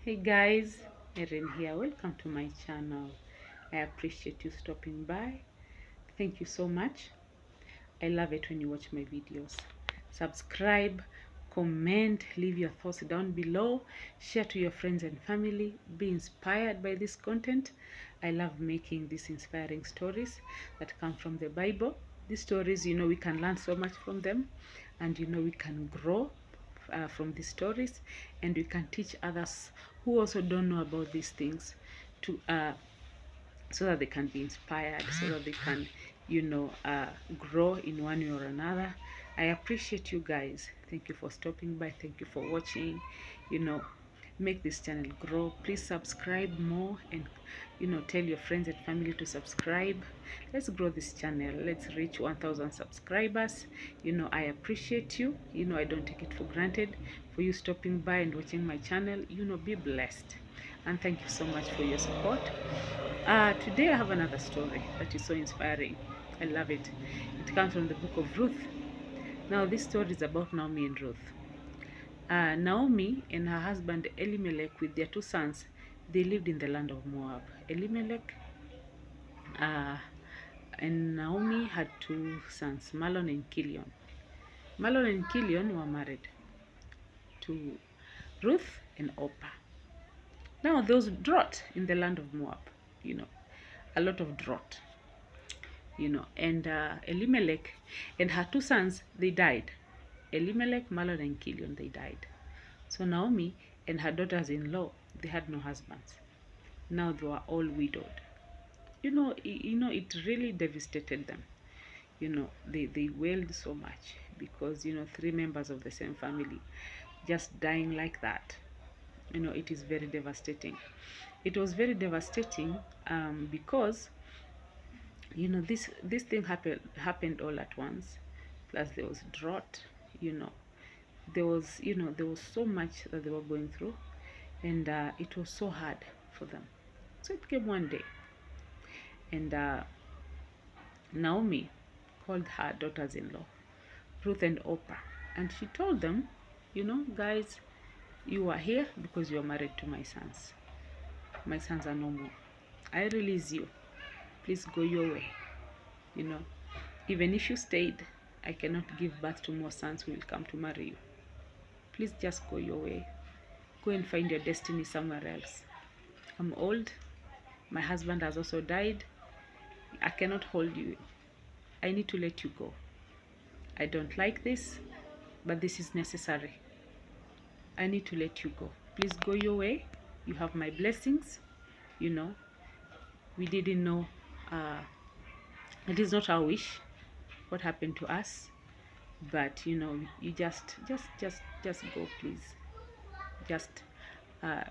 Hey guys, Erin here. Welcome to my channel. I appreciate you stopping by. Thank you so much. I love it when you watch my videos. Subscribe, comment, leave your thoughts down below, share to your friends and family, be inspired by this content. I love making these inspiring stories that come from the Bible. These stories, we can learn so much from them, and we can grow from these stories, and we can teach others who also don't know about these things to so that they can be inspired, so that they can grow in one way or another. I appreciate you guys. Thank you for stopping by. Thank you for watching. you know Make this channel grow. Please subscribe more, and tell your friends and family to subscribe. Let's grow this channel. Let's reach 1000 subscribers. I appreciate you. I don't take it for granted for you stopping by and watching my channel. Be blessed, and thank you so much for your support. Today I have another story that is so inspiring. I love it. It comes from the book of Ruth. Now this story is about Naomi and Ruth. Naomi and her husband Elimelech with their two sons, they lived in the land of Moab. Elimelech uh, and Naomi had two sons, Malon and Kilion. Malon and Kilion were married to Ruth and Orpah. Now there was drought in the land of Moab, a lot of drought, and Elimelech and her two sons, they died. Elimelech, Malon, and Kilion, they died. So Naomi and her daughters-in-law, they had no husbands. Now they were all widowed. It really devastated them. They wailed so much because, three members of the same family just dying like that. It is very devastating. It was very devastating because this thing happened all at once. Plus there was drought. There was so much that they were going through, and it was so hard for them. So it came one day, and Naomi called her daughters-in-law, Ruth and Orpah, and she told them, guys, you are here because you are married to my sons. My sons are no more. I release you. Please go your way. you know Even if you stayed, I cannot give birth to more sons who will come to marry you. Please just go your way. Go and find your destiny somewhere else. I'm old. My husband has also died. I cannot hold you. I need to let you go. I don't like this, but this is necessary. I need to let you go. Please go your way. You have my blessings. You know, we didn't know. It is not our wish what happened to us, but you just go, please. Just uh,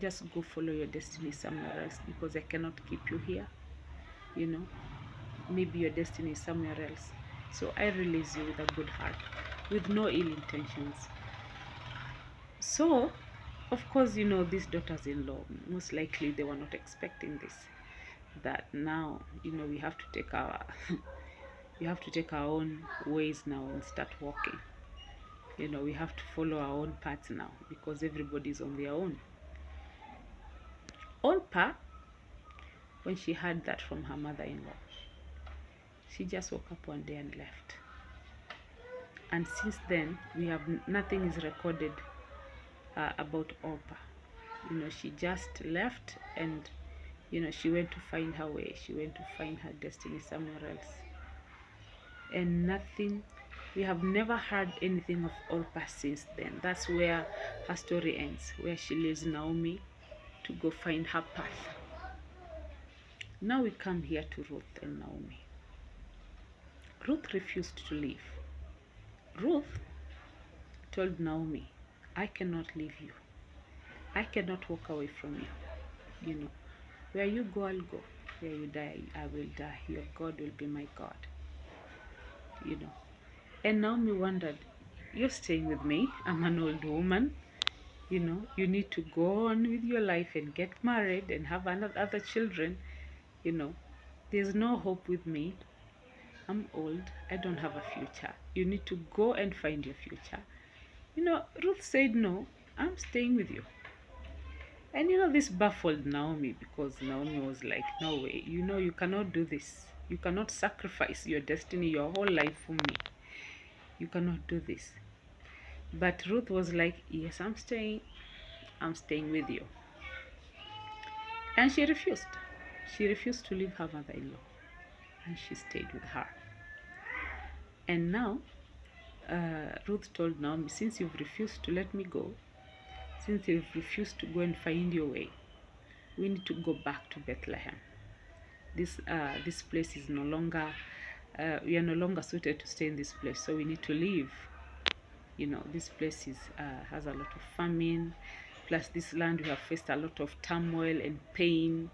just go follow your destiny somewhere else, because I cannot keep you here. You know, maybe your destiny is somewhere else. So I release you with a good heart, with no ill intentions. So, of course, these daughters-in-law, most likely they were not expecting this. That now, we have to take our we have to take our own ways now and start walking. We have to follow our own paths now, because everybody's on their own. Orpah, when she heard that from her mother-in-law, she just woke up one day and left. And since then, we have nothing is recorded about Orpah. She just left, and she went to find her way. She went to find her destiny somewhere else. And nothing, we have never heard anything of Orpah since then. That's where her story ends, where she leaves Naomi to go find her path. Now we come here to Ruth and Naomi. Ruth refused to leave. Ruth told Naomi, I cannot leave you. I cannot walk away from you. Where you go, I'll go. Where you die, I will die. Your God will be my God. And Naomi wondered, you're staying with me. I'm an old woman. You need to go on with your life and get married and have other children. There's no hope with me. I'm old. I don't have a future. You need to go and find your future. Ruth said, no, I'm staying with you. And this baffled Naomi, because Naomi was like, no way, you cannot do this. You cannot sacrifice your destiny, your whole life for me. You cannot do this. But Ruth was like, yes, I'm staying. I'm staying with you. And she refused. She refused to leave her mother-in-law. And she stayed with her. And now, Ruth told Naomi, since you've refused to let me go, since you've refused to go and find your way, we need to go back to Bethlehem. This place is no longer, we are no longer suited to stay in this place, so we need to leave. This place has a lot of famine, plus this land we have faced a lot of turmoil and pain.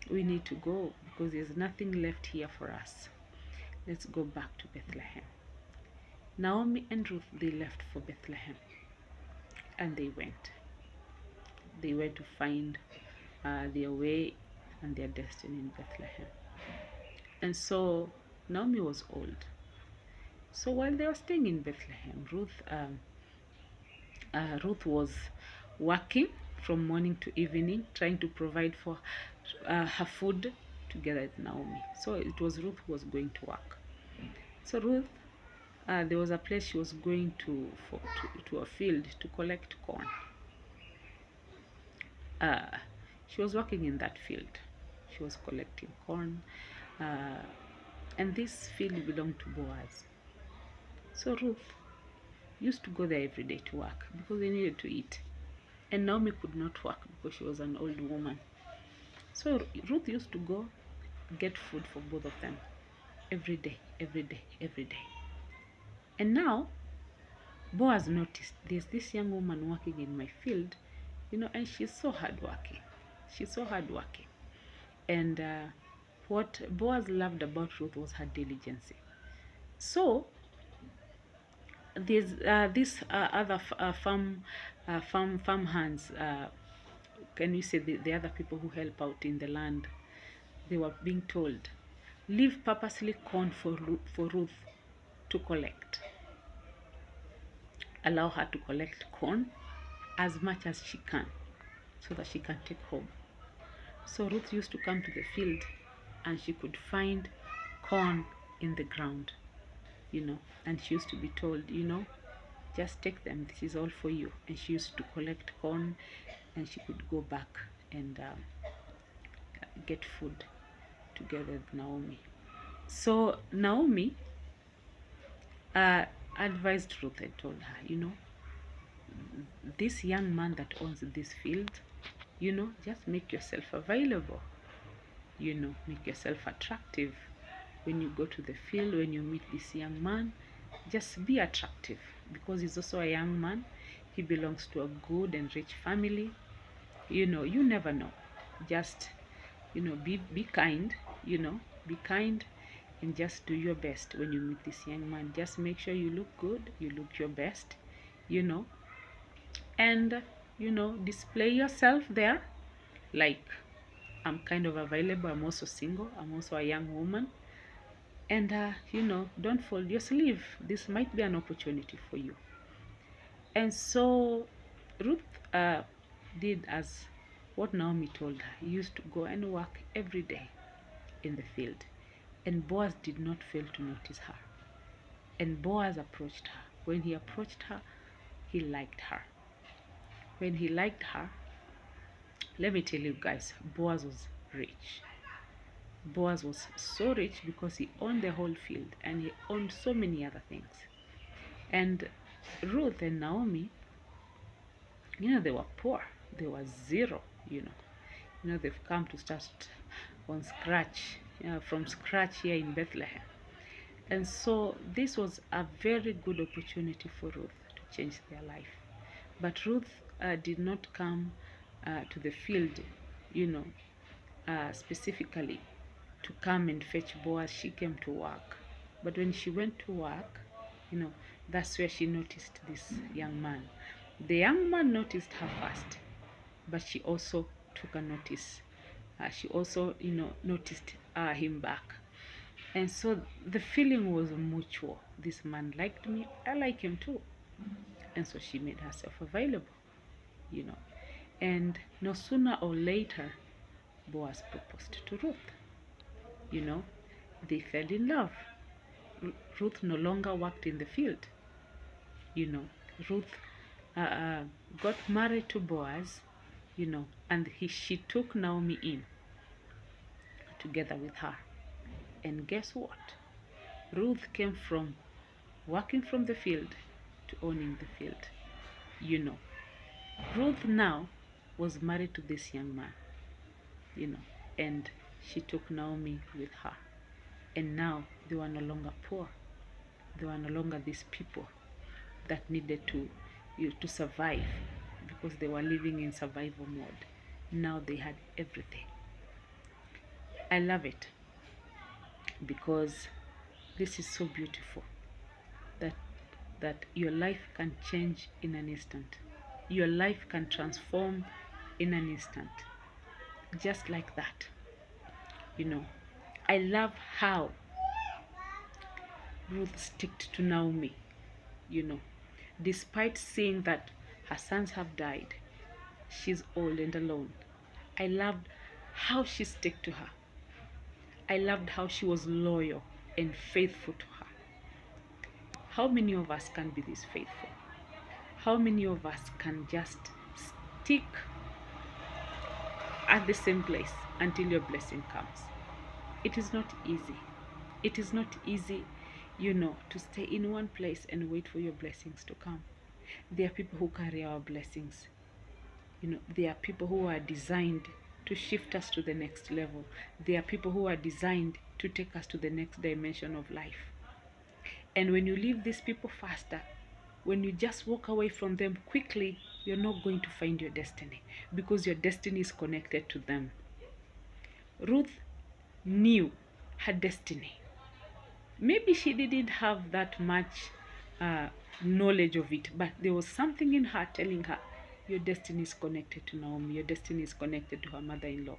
We need to go because there's nothing left here for us. Let's go back to Bethlehem. Naomi and Ruth, they left for Bethlehem, and they went. They went to find their way and their destiny in Bethlehem. And so Naomi was old. So while they were staying in Bethlehem, Ruth was working from morning to evening, trying to provide for her food together with Naomi. So it was Ruth who was going to work. So Ruth, there was a place she was going to a field to collect corn. She was working in that field. She was collecting corn, and this field belonged to Boaz. So Ruth used to go there every day to work because they needed to eat. And Naomi could not work because she was an old woman. So Ruth used to go get food for both of them every day, every day, every day. And now Boaz noticed there's this young woman working in my field, and she's so hardworking. She's so hardworking. And what Boaz loved about Ruth was her diligence. So there's this other farm hands. Can we say the other people who help out in the land? They were being told, leave purposely corn for Ruth to collect. Allow her to collect corn as much as she can so that she can take home. So Ruth used to come to the field and she could find corn in the ground, and she used to be told, just take them, this is all for you. And she used to collect corn and she could go back and get food together with Naomi. So Naomi advised Ruth and told her, this young man that owns this field, just make yourself available, make yourself attractive. When you go to the field, when you meet this young man, just be attractive because he's also a young man. He belongs to a good and rich family. You never know. Just, be kind, be kind and just do your best when you meet this young man. Just make sure you look good, you look your best, and, display yourself there. Like, I'm kind of available, I'm also single, I'm also a young woman. And, don't fold your sleeve. This might be an opportunity for you. And so Ruth did as what Naomi told her. He used to go and work every day in the field. And Boaz did not fail to notice her. And Boaz approached her. When he approached her, he liked her. When he liked her, let me tell you guys, Boaz was rich. Boaz was so rich because he owned the whole field and he owned so many other things. And Ruth and Naomi, they were poor. They were zero, they've come to start on scratch, from scratch here in Bethlehem. And so this was a very good opportunity for Ruth to change their life. But Ruth did not come to the field, specifically to come and fetch Boaz. She came to work. But when she went to work, that's where she noticed this young man. The young man noticed her first, but she also took a notice. She also, noticed him back. And so the feeling was mutual. This man liked me, I like him too. And so she made herself available, you know. And no sooner or later, Boaz proposed to Ruth. You know, they fell in love. Ruth no longer worked in the field. You know, Ruth uh, uh, got married to Boaz, and she took Naomi in together with her. And guess what? Ruth came from working from the field to owning the field. You know, Ruth now was married to this young man, you know, and she took Naomi with her. And now they were no longer poor. They were no longer these people that needed to survive because they were living in survival mode. Now they had everything. I love it because this is so beautiful that your life can change in an instant. Your life can transform in an instant. Just like that. You know, I love how Ruth sticked to Naomi, you know, despite seeing that her sons have died, she's old and alone. I loved how she stuck to her. I loved how she was loyal and faithful to her. How many of us can be this faithful? How many of us can just stick at the same place until your blessing comes? It is not easy. It is not easy, to stay in one place and wait for your blessings to come. There are people who carry our blessings. There are people who are designed to shift us to the next level. There are people who are designed to take us to the next dimension of life. And when you leave these people faster, when you just walk away from them quickly, you're not going to find your destiny because your destiny is connected to them. Ruth knew her destiny. Maybe she didn't have that much knowledge of it, but there was something in her telling her, your destiny is connected to Naomi, your destiny is connected to her mother-in-law.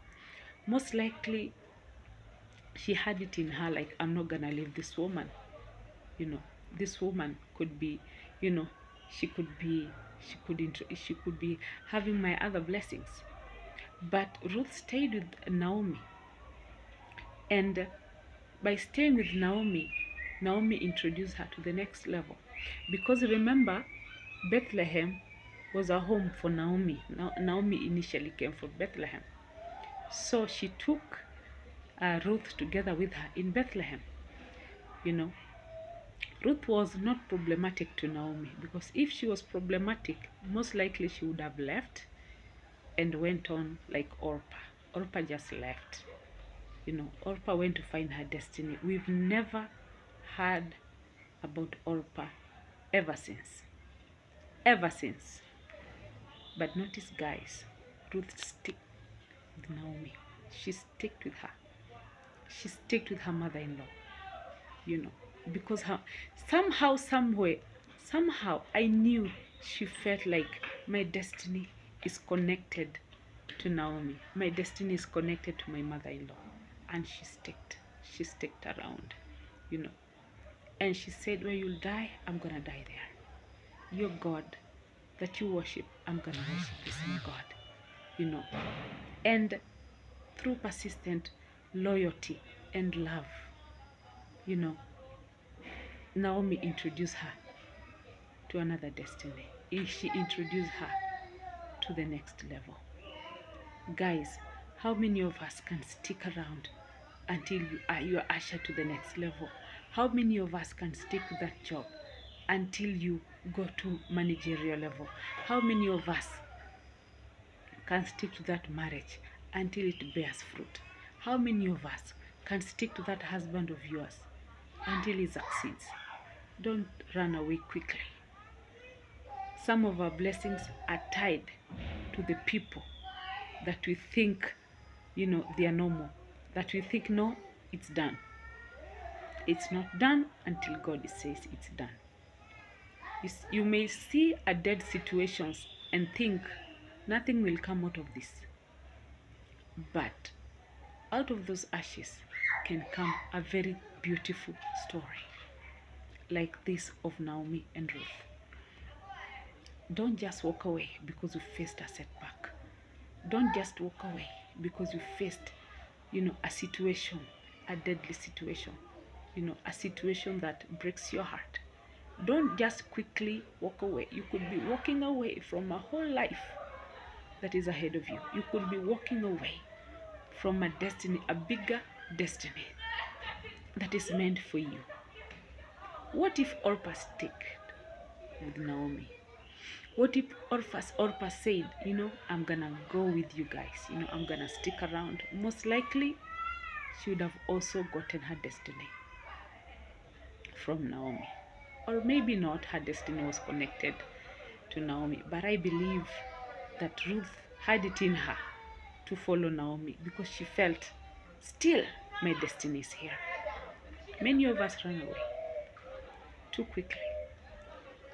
Most likely, she had it in her like, I'm not gonna leave this woman. This woman could be, she could be, she could be having my other blessings. But Ruth stayed with Naomi, and by staying with Naomi, Naomi introduced her to the next level. Because remember, Bethlehem was a home for Naomi. Naomi initially came from Bethlehem. So she took Ruth together with her in Bethlehem. Ruth was not problematic to Naomi, because if she was problematic, most likely she would have left and went on like Orpah. Orpah just left. Orpah went to find her destiny. We've never heard about Orpah ever since. Ever since. But notice, guys, Ruth stick with Naomi. She sticked with her. She sticked with her mother-in-law. Because somehow I knew she felt like my destiny is connected to Naomi. My destiny is connected to my mother-in-law. And she sticked around, And she said, when you die, I'm gonna die there. Your God that you worship, I'm gonna worship the same God, And through persistent loyalty and love, Naomi introduced her to another destiny. She introduced her to the next level. Guys, how many of us can stick around until you are ushered to the next level? How many of us can stick with that job until you go to managerial level? How many of us can stick to that marriage until it bears fruit? How many of us can stick to that husband of yours until he succeeds? Don't run away quickly. Some of our blessings are tied to the people that we think, they are normal. That we think, no, it's done. It's not done until God says it's done. You may see a dead situations and think nothing will come out of this. But out of those ashes can come a very beautiful story, like this of Naomi and Ruth. Don't just walk away because you faced a setback. Don't just walk away because you faced, a situation, a deadly situation, a situation that breaks your heart. Don't just quickly walk away. You could be walking away from a whole life that is ahead of you. You could be walking away from a destiny, a bigger destiny that is meant for you. What if Orpah stayed with Naomi? What if Orpah said, I'm gonna go with you guys, I'm gonna stick around? Most likely, she would have also gotten her destiny from Naomi. Or maybe not, her destiny was connected to Naomi. But I believe that Ruth had it in her to follow Naomi because she felt, still, my destiny is here. Many of us run away too quickly.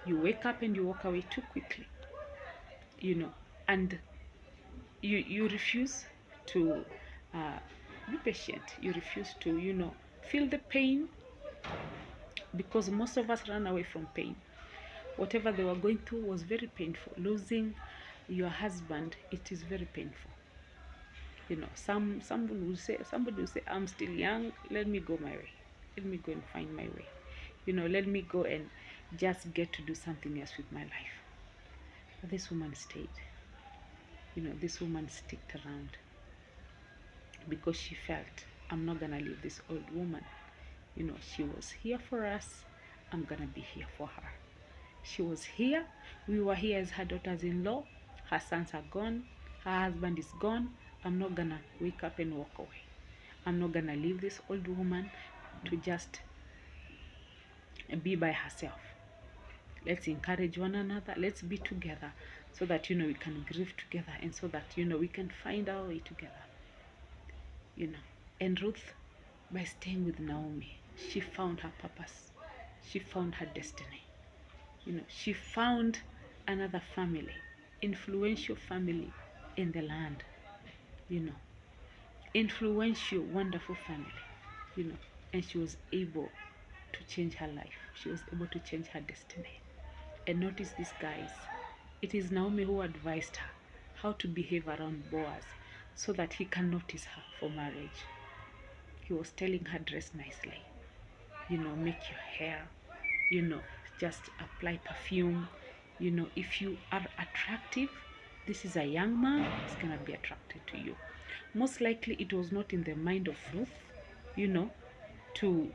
You wake up and you walk away too quickly, and you refuse to be patient. You refuse to, feel the pain, because most of us run away from pain. Whatever they were going through was very painful. Losing your husband, it is very painful. Somebody will say, I'm still young, let me go my way. Let me go and find my way. Let me go and just get to do something else with my life. But this woman stayed. This woman sticked around because she felt, I'm not gonna leave this old woman. She was here for us, I'm gonna be here for her. She was here, we were here as her daughters-in-law, her sons are gone, her husband is gone. I'm not gonna wake up and walk away. I'm not gonna leave this old woman to just be by herself. Let's encourage one another, let's be together so that, we can grieve together, and so that, we can find our way together. And Ruth, by staying with Naomi, she found her purpose. She found her destiny. She found another family, influential family in the land, influential, wonderful family, and she was able to change her life. She was able to change her destiny. And notice this, guys. It is Naomi who advised her how to behave around Boaz so that he can notice her for marriage. He was telling her, dress nicely, make your hair, just apply perfume. If you are attractive, this is a young man, he's gonna be attracted to you. Most likely it was not in the mind of Ruth, to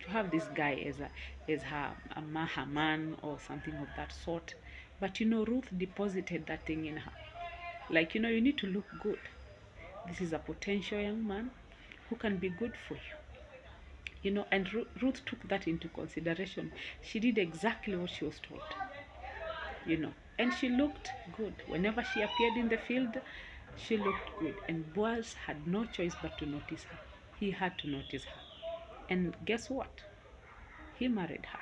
have this guy as her man or something of that sort. But Ruth deposited that thing in her. Like, you need to look good. This is a potential young man who can be good for you. And Ruth took that into consideration. She did exactly what she was told. And she looked good. Whenever she appeared in the field, she looked good. And Boaz had no choice but to notice her. He had to notice her. And guess what? He married her.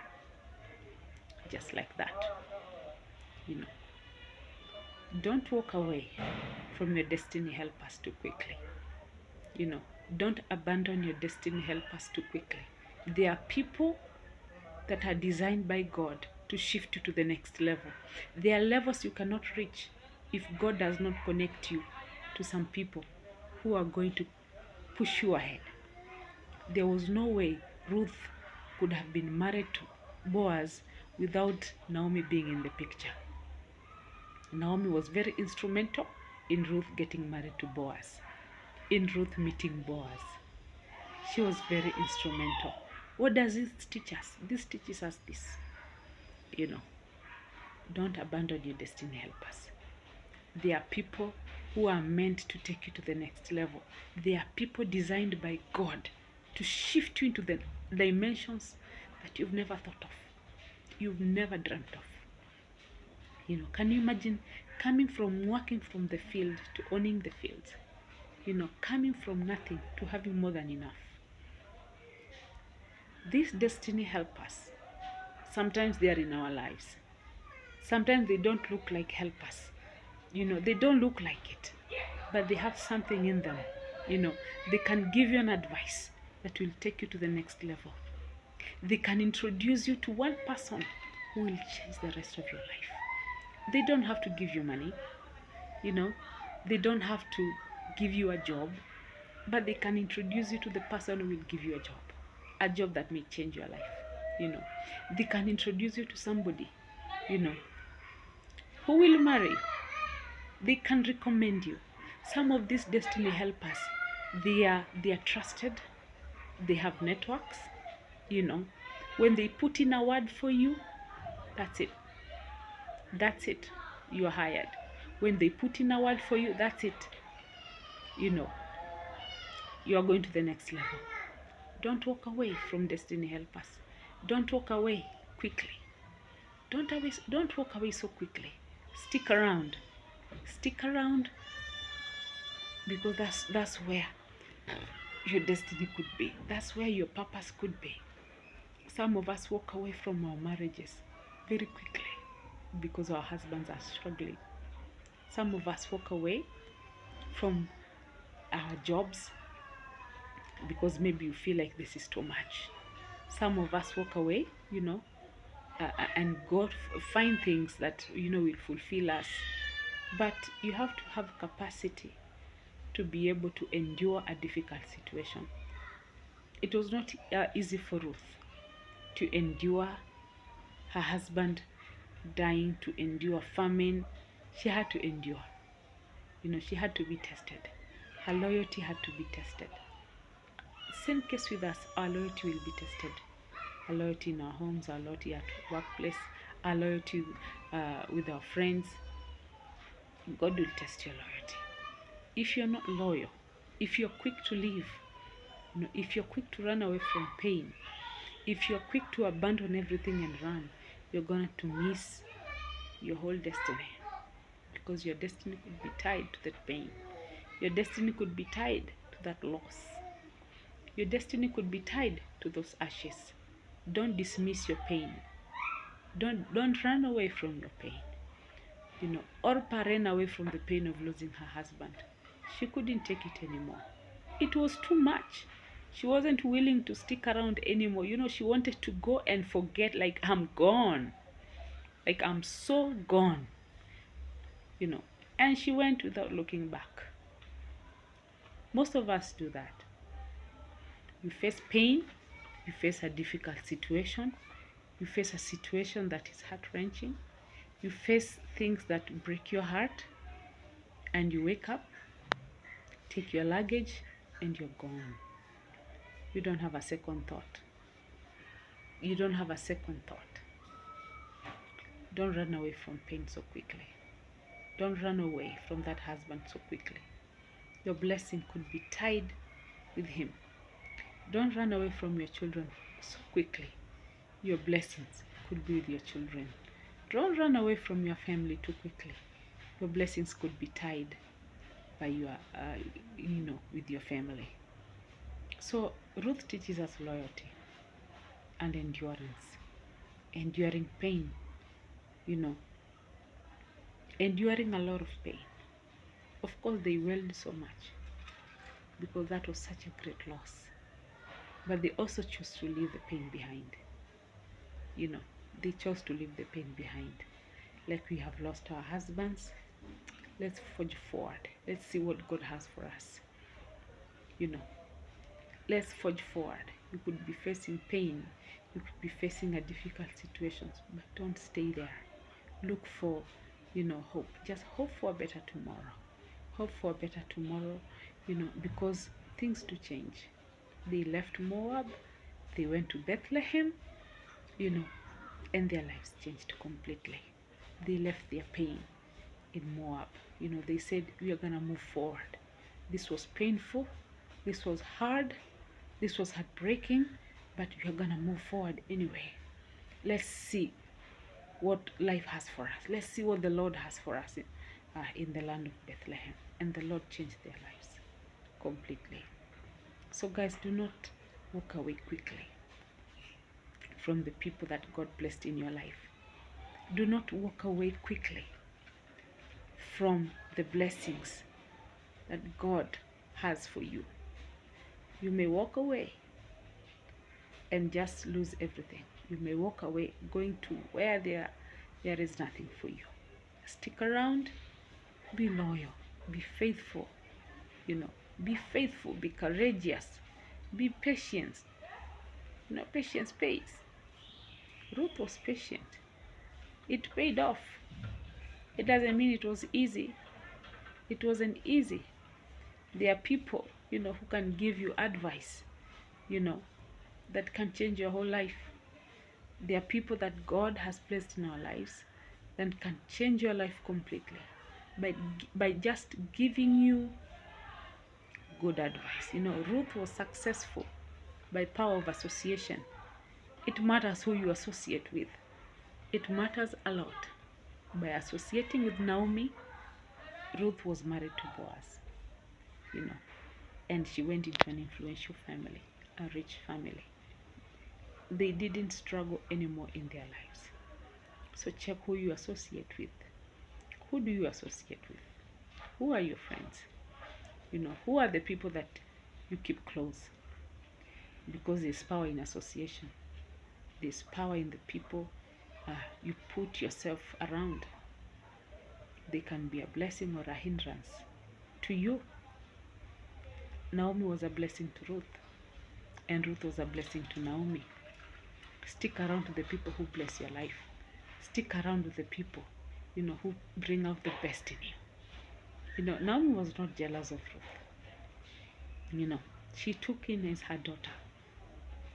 Just like that. Don't walk away from your destiny helpers too quickly. Don't abandon your destiny helpers too quickly. There are people that are designed by God to shift you to the next level. There are levels you cannot reach if God does not connect you to some people who are going to push you ahead. There was no way Ruth could have been married to Boaz without Naomi being in the picture. Naomi was very instrumental in Ruth getting married to Boaz, in Ruth meeting Boaz. She was very instrumental. What does this teach us? This teaches us this. Don't abandon your destiny helpers. They are people who are meant to take you to the next level. They are people designed by God to shift you into the dimensions that you've never thought of, you've never dreamt of. Can you imagine coming from working from the field to owning the fields? Coming from nothing to having more than enough. These destiny helpers, sometimes they are in our lives. Sometimes they don't look like helpers. They don't look like it, but they have something in them. They can give you an advice that will take you to the next level. They can introduce you to one person who will change the rest of your life. They don't have to give you money. They don't have to give you a job, but they can introduce you to the person who will give you a job that may change your life. You know, they can introduce you to somebody, you know, who will marry you. They can recommend you. Some of these destiny helpers, they are trusted. They have networks, you know. When they put in a word for you, that's it. That's it. You're hired. When they put in a word for you, that's it. You know, you are going to the next level. Don't walk away from destiny helpers. Don't walk away quickly. Don't walk away so quickly. Stick around. Stick around, because that's where your destiny could be. That's where your purpose could be. Some of us walk away from our marriages very quickly because our husbands are struggling. Some of us walk away from our jobs because maybe you feel like this is too much. Some of us walk away, you know, and go find things that, you know, will fulfill us. But you have to have capacity to be able to endure a difficult situation. It was not easy for Ruth to endure her husband dying, to endure famine. She had to endure. You know, she had to be tested. Her loyalty had to be tested. Same case with us, our loyalty will be tested. Our loyalty in our homes, our loyalty at workplace, our loyalty with our friends. God will test your loyalty. If you're not loyal, if you're quick to leave, you know, if you're quick to run away from pain, if you're quick to abandon everything and run, you're going to miss your whole destiny, because your destiny could be tied to that pain. Your destiny could be tied to that loss. Your destiny could be tied to those ashes. Don't dismiss your pain. Don't run away from your pain. You know, Orpah ran away from the pain of losing her husband. She couldn't take it anymore. It was too much. She wasn't willing to stick around anymore. You know, she wanted to go and forget, like, I'm gone. Like, I'm so gone. You know, and she went without looking back. Most of us do that. You face pain, you face a difficult situation, you face a situation that is heart-wrenching, you face things that break your heart, and you wake up, take your luggage, and you're gone. You don't have a second thought. You don't have a second thought. Don't run away from pain so quickly. Don't run away from that husband so quickly. Your blessing could be tied with him. Don't run away from your children so quickly. Your blessings could be with your children. Don't run away from your family too quickly. Your blessings could be tied by your, with your family. So Ruth teaches us loyalty and endurance, enduring pain, you know, enduring a lot of pain. Of course, they wailed so much because that was such a great loss. But they also chose to leave the pain behind. You know, they chose to leave the pain behind. Like, we have lost our husbands. Let's forge forward. Let's see what God has for us. You know, let's forge forward. You could be facing pain. You could be facing a difficult situations, but don't stay there. Look for, hope. Just hope for a better tomorrow. Hope for a better tomorrow, because things do change. They left Moab, they went to Bethlehem, and their lives changed completely. They left their pain in Moab. They said, we are going to move forward. This was painful, this was hard, this was heartbreaking, but we are going to move forward anyway. Let's see what life has for us. Let's see what the Lord has for us in the land of Bethlehem. And the Lord changed their lives completely. So guys, do not walk away quickly from the people that God blessed in your life. Do not walk away quickly from the blessings that God has for you. You may walk away and just lose everything. You may walk away going to where there is nothing for you. Stick around, be loyal, Be faithful, you know. Be faithful, be courageous, be patient. You know, patience pays. Ruth was patient. It paid off. It doesn't mean it was easy. It wasn't easy. There are people, you know, who can give you advice, you know, that can change your whole life. There are people that God has placed in our lives that can change your life completely by just giving you good advice. You know, Ruth was successful by power of association. It matters who you associate with. It matters a lot. By associating with Naomi, Ruth was married to Boaz, you know, and she went into an influential family, a rich family. They didn't struggle anymore in their lives. So check who you associate with. Who do you associate with? Who are your friends? You know, who are the people that you keep close? Because there's power in association. There's power in the people you put yourself around. They can be a blessing or a hindrance to you. Naomi was a blessing to Ruth, and Ruth was a blessing to Naomi. Stick around to the people who bless your life. Stick around with the people, you know, who bring out the best in you. You know, Naomi was not jealous of Ruth. You know, she took in as her daughter.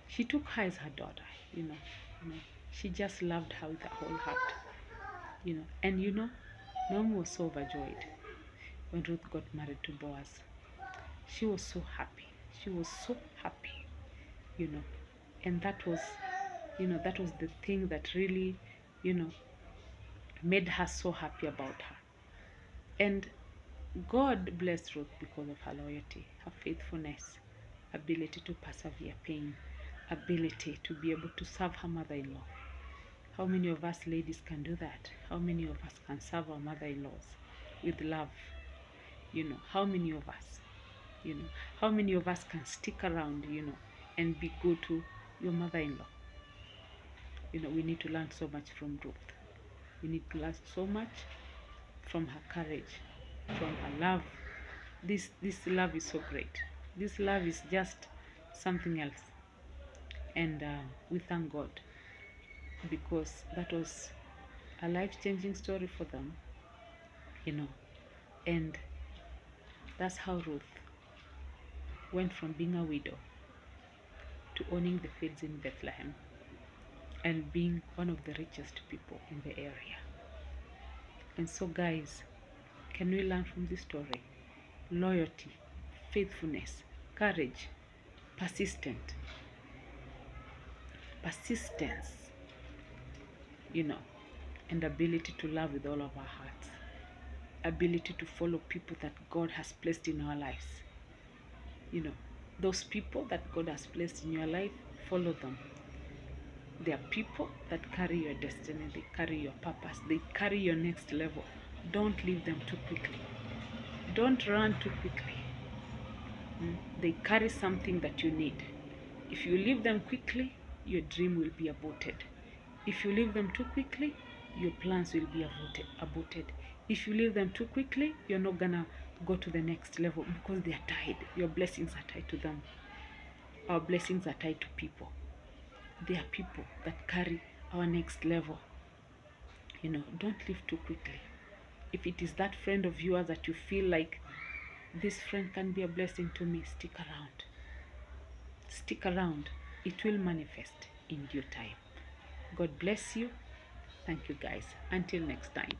She took her as her daughter, you know. She just loved her with her whole heart. You know, and you know, Naomi was so overjoyed when Ruth got married to Boaz. She was so happy. She was so happy, you know. And that was, you know, that was the thing that really, you know, made her so happy about her. And God blessed Ruth because of her loyalty, her faithfulness, ability to persevere pain, ability to be able to serve her mother-in-law. How many of us ladies can do that? How many of us can serve our mother-in-laws with love? You know, how many of us? You know, how many of us can stick around, you know, and be good to your mother-in-law? You know, we need to learn so much from Ruth. We need to learn so much from her courage, from her love. This love is so great. This love is just something else. And we thank God because that was a life-changing story for them, you know. And that's how Ruth went from being a widow to owning the fields in Bethlehem and being one of the richest people in the area. And so guys, can we learn from this story? Loyalty, faithfulness, courage, persistence, you know, and ability to love with all of our hearts. Ability to follow people that God has placed in our lives. You know, those people that God has placed in your life, follow them. They are people that carry your destiny, they carry your purpose, they carry your next level. Don't leave them too quickly. Don't run too quickly. They carry something that you need. If you leave them quickly, your dream will be aborted. If you leave them too quickly, your plans will be aborted. If you leave them too quickly, you're not gonna go to the next level because they are tied. Your blessings are tied to them. Our blessings are tied to people. They are people that carry our next level. You know, don't leave too quickly. If it is that friend of yours that you feel like this friend can be a blessing to me, stick around. Stick around. It will manifest in due time. God bless you. Thank you guys. Until next time.